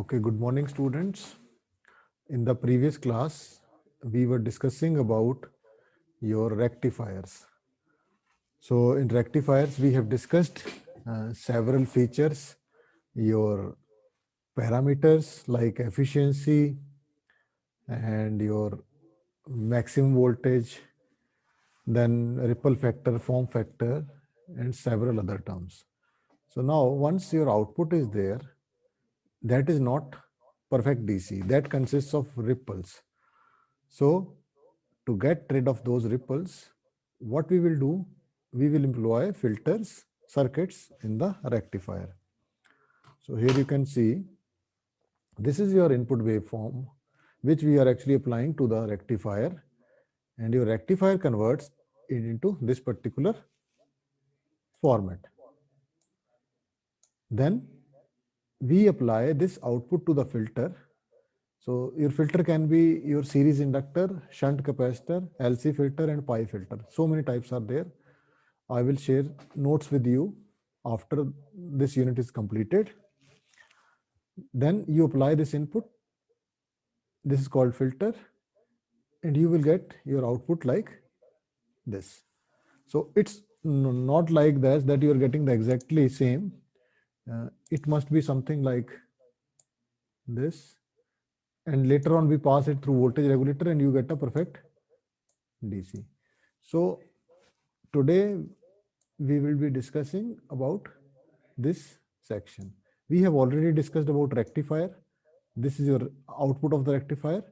Okay, good morning, students. In the previous class, we were discussing about your rectifiers. So, in rectifiers, we have discussed several features, your parameters like efficiency and your maximum voltage, then ripple factor, form factor, and several other terms. So, now once your output is there, that is not perfect DC, that consists of ripples. So to get rid of those ripples, what we will do, we will employ filters, circuits in the rectifier. So here you can see, this is your input waveform, which we are actually applying to the rectifier, and your rectifier converts it into this particular format. Then we apply this output to the filter. So your filter can be your series inductor, shunt capacitor, LC filter, and pi filter. So many types are there. I will share notes with you after this unit is completed. Then you apply this input. This is called filter, and you will get your output like this. So it's not like this that you are getting the exactly same. It must be something like this, and later on we pass it through voltage regulator and you get a perfect DC. So today we will be discussing about this section. We have already discussed about rectifier. This is your output of the rectifier.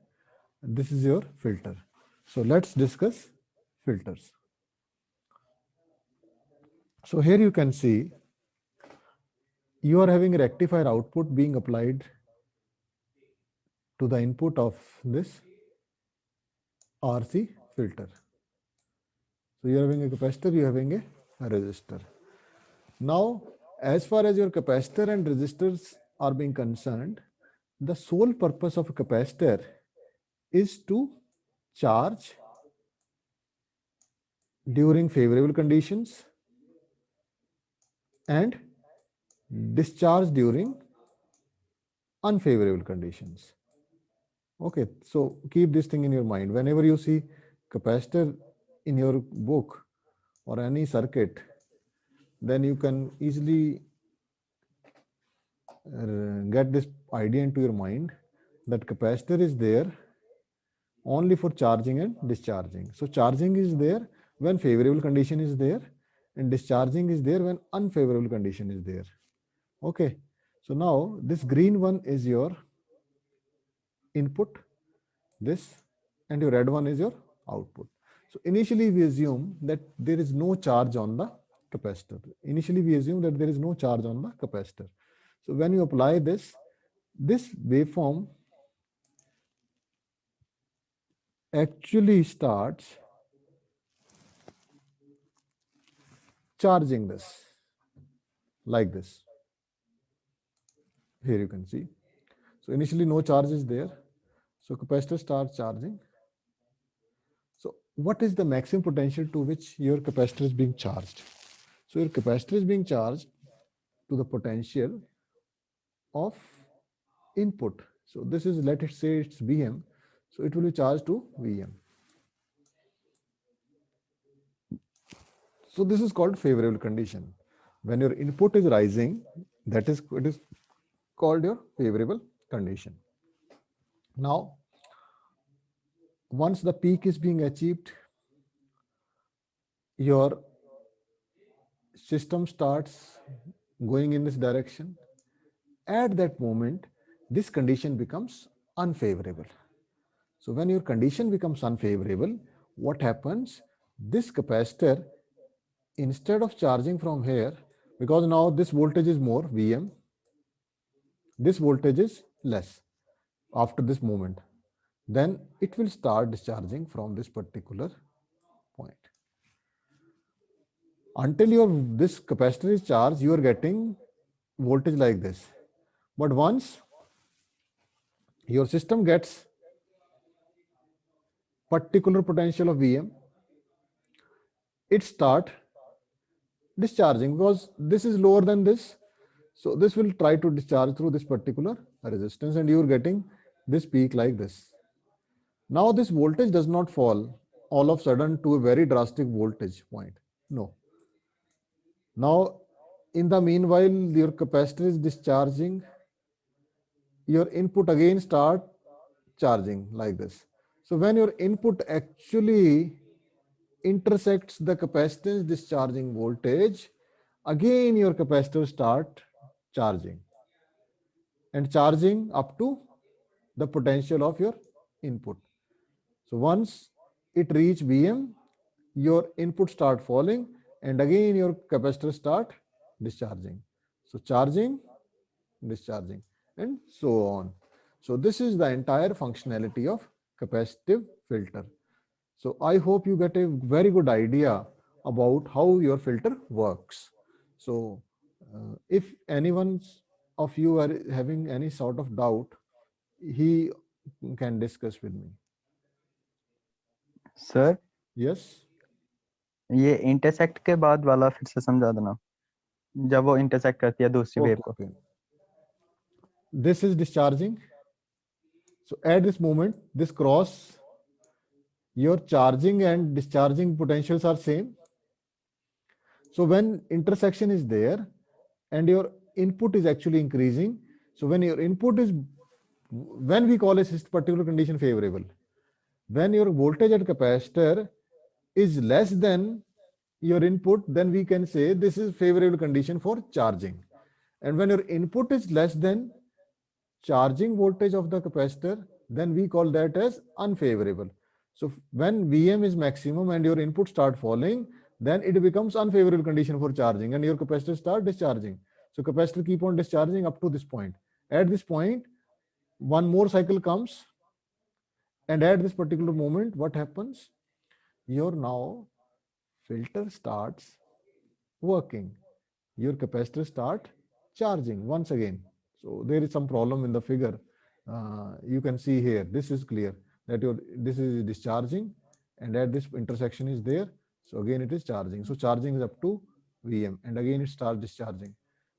This is your filter. So let's discuss filters. So here you can see you are having a rectifier output being applied to the input of this RC filter. So you are having a capacitor, you are having a resistor. Now, as far as your capacitor and resistors are being concerned, the sole purpose of a capacitor is to charge during favorable conditions and discharge during unfavorable conditions. Okay, so keep this thing in your mind. Whenever you see capacitor in your book or any circuit, then you can easily get this idea into your mind that capacitor is there only for charging and discharging. So charging is there when favorable condition is there, and discharging is there when unfavorable condition is there. Okay, so now this green one is your input, this, and your red one is your output. So initially we assume that there is no charge on the capacitor. Initially we assume that there is no charge on the capacitor. So when you apply this waveform actually starts charging this like this. Here you can see. So initially no charge is there. So capacitor starts charging. So what is the maximum potential to which your capacitor is being charged? So your capacitor is being charged to the potential of input. So this is, let it say it's Vm. So it will be charged to Vm. So this is called favorable condition. When your input is rising, it is called your favorable condition. Now, once the peak is being achieved, your system starts going in this direction. At that moment, this condition becomes unfavorable. So when your condition becomes unfavorable, what happens? This capacitor, instead of charging from here, because now this voltage is more, Vm, this voltage is less after this moment, then it will start discharging from this particular point. Until this capacitor is charged, you are getting voltage like this. But once your system gets particular potential of Vm, it start discharging because this is lower than this. So this will try to discharge through this particular resistance, and you're getting this peak like this. Now this voltage does not fall all of a sudden to a very drastic voltage point. No. Now in the meanwhile, your capacitor is discharging, your input again start charging like this. So when your input actually intersects the capacitance discharging voltage, again your capacitor start charging and charging up to the potential of your input. So once it reach Vm, your input start falling and again your capacitor start discharging. So charging, discharging, and so on. So this is the entire functionality of capacitive filter. So I hope you get a very good idea about how your filter works. So if anyone of you are having any sort of doubt, he can discuss with me. Sir Yes. ये intersect के बाद वाला फिर से समझा देना, जब वो इंटरसेक्ट करती है दूसरी वेव को. Okay. This is discharging. So at this moment, this cross, your charging and discharging potentials are same. So when intersection is there and your input is actually increasing, so when your input is, when we call this particular condition favorable, when your voltage at capacitor is less than your input, then we can say this is favorable condition for charging. And when your input is less than charging voltage of the capacitor, then we call that as unfavorable. So when Vm is maximum and your input start falling, then it becomes unfavorable condition for charging and your capacitor start discharging. So capacitor keep on discharging up to this point. At this point, one more cycle comes, and at this particular moment, what happens? Your now filter starts working. Your capacitor start charging once again. So there is some problem in the figure. You can see here, this is clear that this is discharging and at this intersection is there. So again it is charging. So charging is up to Vm and again it starts discharging.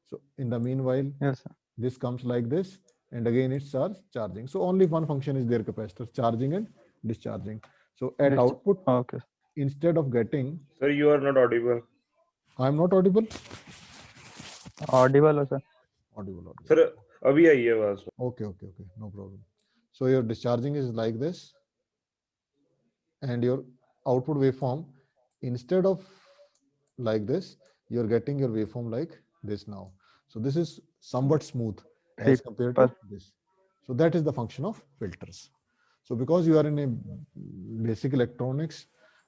So in the meanwhile, Yes, sir. this comes like this and again it starts charging. So only one function is there, capacitor, charging and discharging. So at output, Okay. instead of getting, Sir, you are not audible. I am not audible. Audible हो sir. Audible. Sir, अभी आई है आवाज. Okay, no problem. So your discharging is like this, and your output waveform, instead of like this, you're getting your waveform like this now. So this is somewhat smooth as compared to this. So that is the function of filters. So because you are in a basic electronics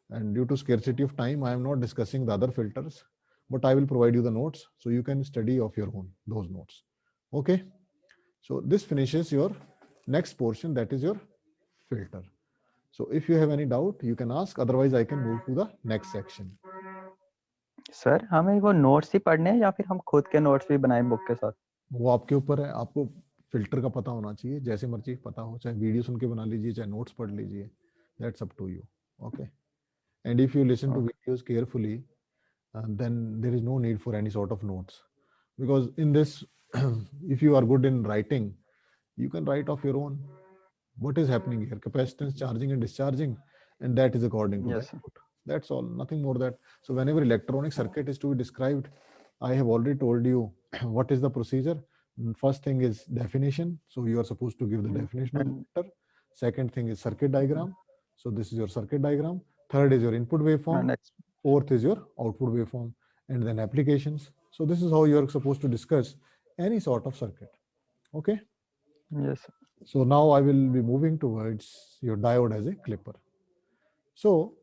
and due to scarcity of time, I am not discussing the other filters, but I will provide you the notes so you can study of your own those notes. Okay. So this finishes your next portion, that is your filter. So if you have any doubt, you can ask. Otherwise, I can move to the next section. Sir हमें वो notes ही पढ़ने हैं या फिर हम खुद के notes भी बनाएं बुक के साथ? वो आपके ऊपर है, आपको फिल्टर का पता होना चाहिए, जैसे मर्जी पता हो, चाहे वीडियो सुन के बना लीजिए, चाहे नोट्स पढ़ लीजिए. That's up to you. Okay. And if you listen to videos carefully, then there is no need for any sort of notes, because in this, if you are good in writing, you can write off your own. What is happening here? Capacitance charging and discharging, and that is according to the input. That's all, nothing more that. So whenever electronic circuit is to be described, I have already told you what is the procedure. First thing is definition. So you are supposed to give the definition of the filter. Second thing is circuit diagram. So this is your circuit diagram. Third is your input waveform. Fourth is your output waveform, and then applications. So this is how you are supposed to discuss any sort of circuit. Okay. Yes. So now I will be moving towards your diode as a clipper. So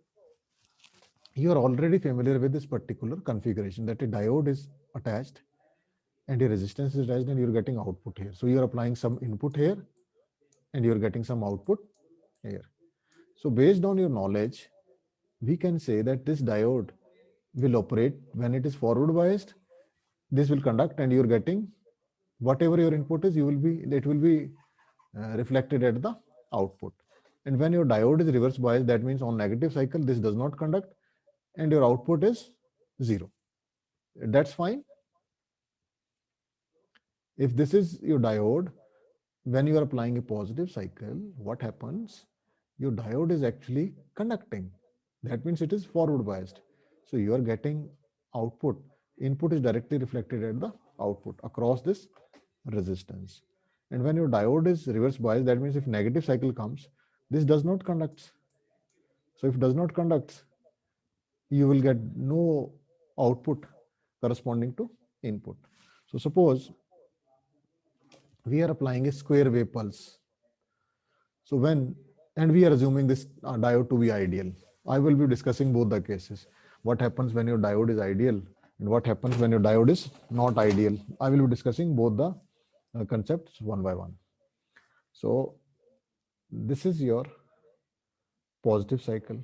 you are already familiar with this particular configuration, that a diode is attached and a resistance is attached and you're getting output here. So you're applying some input here and you're getting some output here. So based on your knowledge, we can say that this diode will operate when it is forward biased. This will conduct and you're getting whatever your input is, it will be reflected at the output. And when your diode is reverse biased, that means on negative cycle, this does not conduct and your output is 0. That's fine. If this is your diode, when you are applying a positive cycle, what happens? Your diode is actually conducting. That means it is forward biased. So you are getting output. Input is directly reflected at the output across this resistance. And when your diode is reverse biased, that means if negative cycle comes, this does not conduct. So if it does not conduct, you will get no output corresponding to input. So suppose we are applying a square wave pulse. So and we are assuming this diode to be ideal. I will be discussing both the cases. What happens when your diode is ideal and what happens when your diode is not ideal. I will be discussing both the concepts one by one. So this is your positive cycle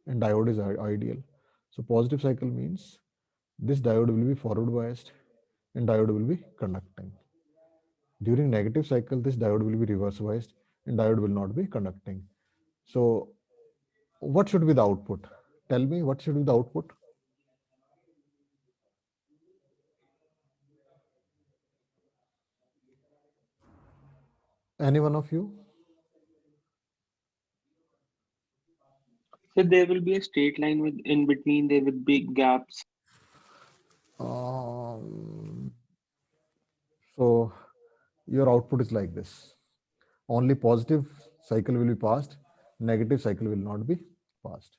and diode is ideal. So positive cycle means this diode will be forward biased and diode will be conducting. During negative cycle, this diode will be reverse biased and diode will not be conducting. So what should be the output? Tell me what should be the output? Any one of you? So there will be a straight line with in between there will be gaps. So your output is like this. Only positive cycle will be passed, negative cycle will not be passed.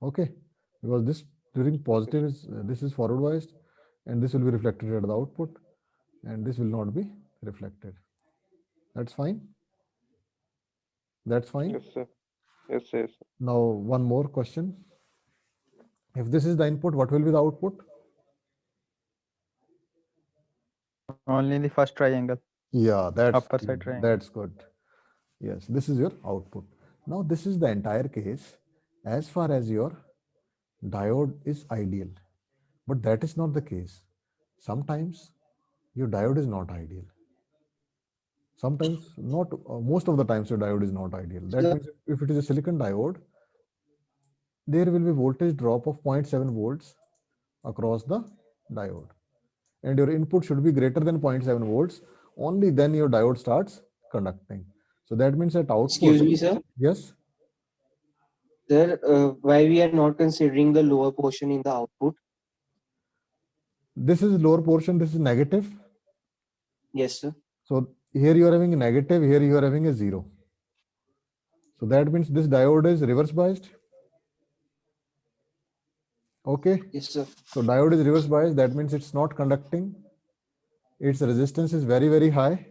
Okay, because this during positive is this is forward biased and this will be reflected at the output and this will not be reflected. That's fine. That's fine. Yes, sir. Yes, sir. Yes, sir. Now one more question. If this is the input, what will be the output? Only the first triangle, Yeah, upper side triangle. that's good. Yes, this is your output. Now this is the entire case as far as your diode is ideal. But that is not the case. Sometimes your diode is not ideal. Sometimes not most of the times your diode is not ideal. That means if it is a silicon diode, there will be voltage drop of 0.7 volts across the diode. And your input should be greater than 0.7 volts. Only then your diode starts conducting. So that means at output. Excuse me, sir. Yes. Sir, why we are not considering the lower portion in the output? This is lower portion. This is negative. Yes, sir. So here you are having a negative. Here you are having a 0. So that means this diode is reverse biased. Okay. Yes, sir. So diode is reverse biased. That means it's not conducting. Its resistance is very, very high.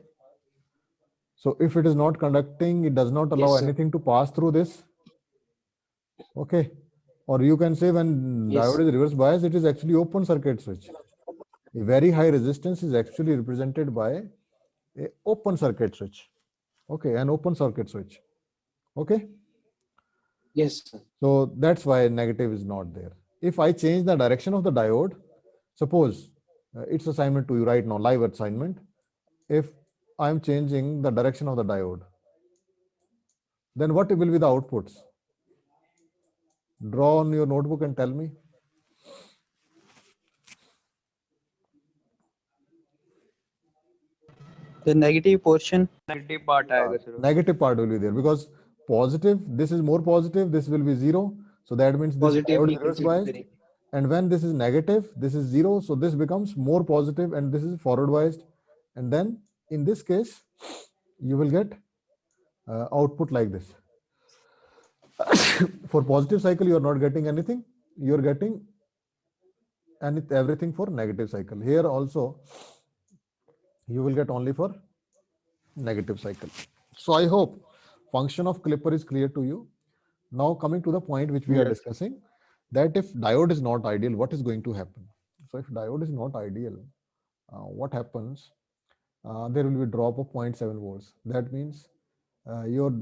So if it is not conducting, it does not allow Yes, sir. anything to pass through this. Okay. Or you can say when Yes. diode is reverse biased, it is actually open circuit switch. A very high resistance is actually represented by a open circuit switch. Okay, an open circuit switch. Okay. Yes, sir. So that's why negative is not there. If I change the direction of the diode, suppose it's assignment to you right now, live assignment. If I'm changing the direction of the diode, then what will be the outputs? Draw on your notebook and tell me. The negative portion, negative part आएगा sir. Negative part will be there because positive, this is more positive, this will be 0. So that means this Positive diode we is reverse consider biased. correct. And when this is negative, this is 0. So this becomes more positive and this is forward biased. And then in this case, you will get output like this. For positive cycle, you are not getting anything. You are getting everything for negative cycle. Here also, you will get only for negative cycle. So I hope function of clipper is clear to you. Now coming to the point which we are Yes. discussing, that if diode is not ideal, what is going to happen? So if diode is not ideal, what happens? There will be a drop of 0.7 volts. That means your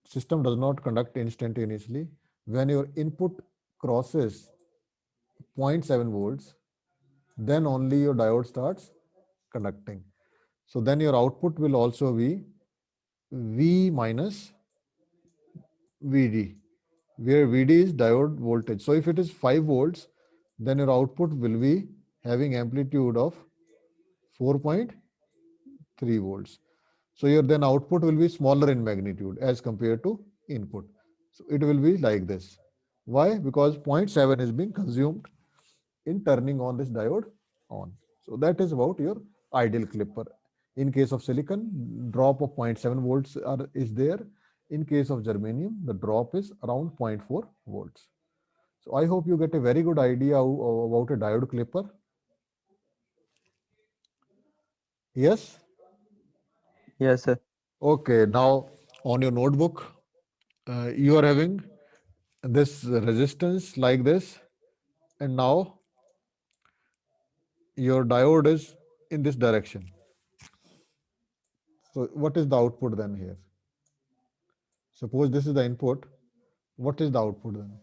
system does not conduct instantaneously. When your input crosses 0.7 volts, then only your diode starts conducting. So then your output will also be V minus VD, where VD is diode voltage. So if it is 5 volts, then your output will be having amplitude of 4.3 volts. So your then output will be smaller in magnitude as compared to input. So it will be like this. Why? Because 0.7 is being consumed in turning on this diode on. So that is about your ideal clipper. In case of silicon, drop of 0.7 volts is there. In case of germanium, the drop is around 0.4 volts. So I hope you get a very good idea about a diode clipper. Yes? Yes, sir. Okay, now on your notebook, you are having this resistance like this, and now your diode is in this direction. So what is the output then here? Suppose this is the input. What is the output then?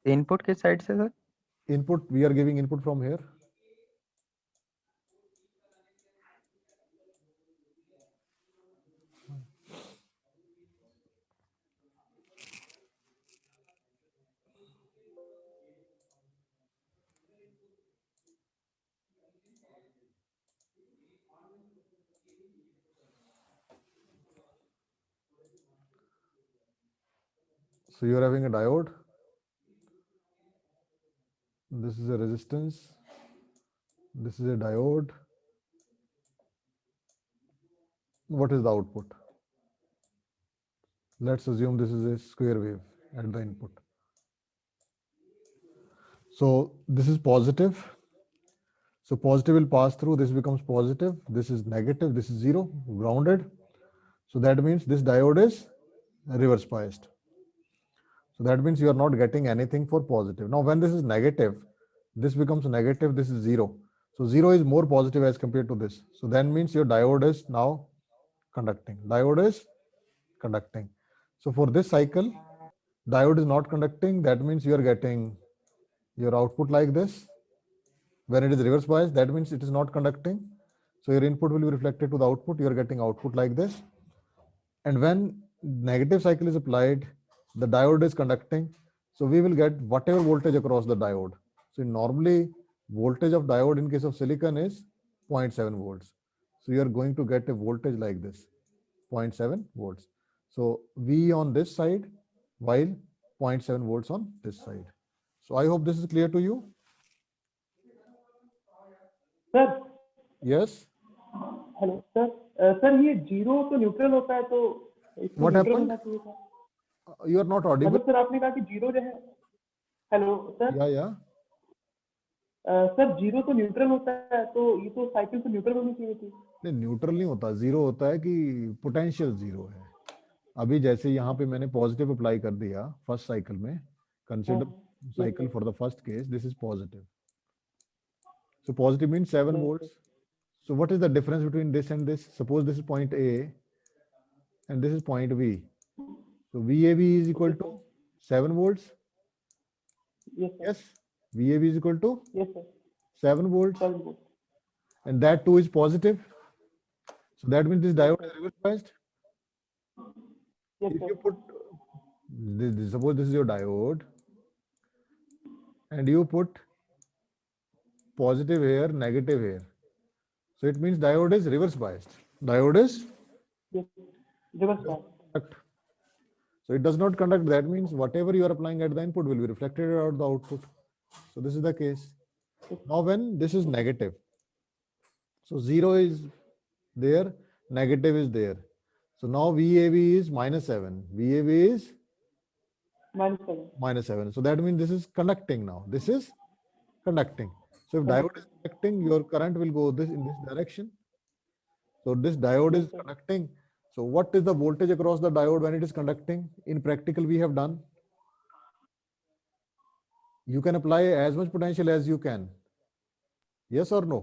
Input किस side से sir? Input, we are giving input from here. So you are having a diode. This is a resistance. This is a diode. What is the output? Let's assume this is a square wave at the input. So this is positive. So positive will pass through. This becomes positive. This is negative. This is zero, grounded. So that means this diode is reverse biased. So that means you are not getting anything for positive. Now, when this is negative, this becomes negative. This is zero. So zero is more positive as compared to this. So that means your diode is now conducting. Diode is conducting. So for this cycle, diode is not conducting. That means you are getting your output like this. When it is reverse bias, that means it is not conducting. So your input will be reflected to the output. You are getting output like this. And when negative cycle is applied, the diode is conducting. So we will get whatever voltage across the diode. So normally voltage of diode in case of silicon is 0.7 volts. So you are going to get a voltage like this, 0.7 volts. So V on this side, while 0.7 volts on this side. So I hope this is clear to you. Sir Yes. Hello sir sir ये zero तो neutral होता है तो इसको What neutral happened? होना चाहिए था You are not audible. मतलब सर आपने कहा कि जीरो जो है hello sir Yeah. Sir zero तो न्यूट्रल होता है तो ये तो साइकिल तो न्यूट्रल होनी चाहिए थी नहीं, न्यूट्रल नहीं होता, जीरो होता है कि पोटेंशियल जीरो है. अभी जैसे यहाँ पे मैंने पॉजिटिव अप्लाई कर दिया फर्स्ट साइकिल में, consider cycle for the first case, this is positive. So positive means 7 volts. So what is the difference between this and this? Suppose this is point A and this is point B. So VAB is equal to 7 volts. Yes sir Yes, VAB is equal to yes sir 7 volts, 7 volt and that too is positive. So that means this diode is reverse biased. Yes If you sir put suppose this is your diode, and you put positive here, negative here. So it means diode is reverse biased. Diode is yes reverse by conduct. So it does not conduct. That means whatever you are applying at the input will be reflected at the output. So this is the case. Now when this is negative, so zero is there, negative is there. So now VAB is -7. VAB is -7 -7. So that means this is conducting now. This is conducting. So if diode is conducting, your current will go this in this direction. So this diode is conducting. So what is the voltage across the diode when it is conducting? In practical, we have done. You can apply as much potential as you can. Yes or no?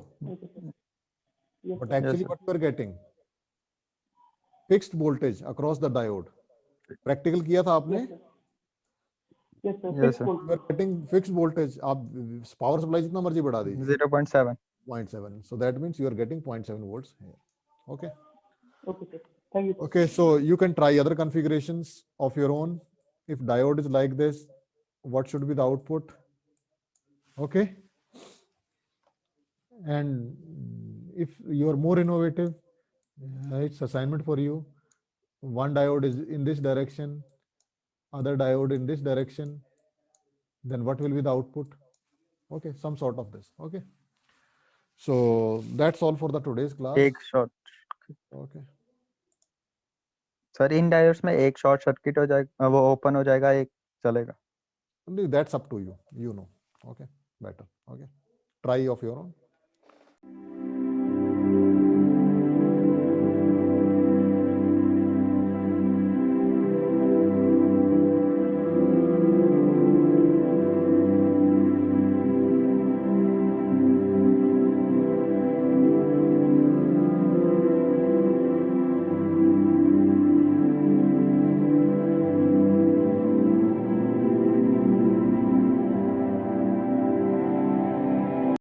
Yes, But sir. actually, sir. what you are getting? Fixed voltage across the diode. Practical किया था आपने? Yes, sir. Yes, Fixed sir. You are voltage. getting fixed voltage. आप power supply जितना मर्जी बढ़ा दीजिए. 0.7. 0.7. So that means you are getting 0.7 volts here. Okay. Okay, sir. Thank you, sir. Okay, so you can try other configurations of your own. If diode is like this, what should be the output. Okay. And if you are more innovative, it's assignment for you. One diode is in this direction, other diode in this direction, then what will be the output? Okay, some sort of this. Okay. So that's all for the today's class. एक short Okay. Sir इन diodes में एक short circuit हो जाएगा, वो open हो जाएगा, एक चलेगा. That's up to you. You know. Okay. Better. Okay. Try of your own.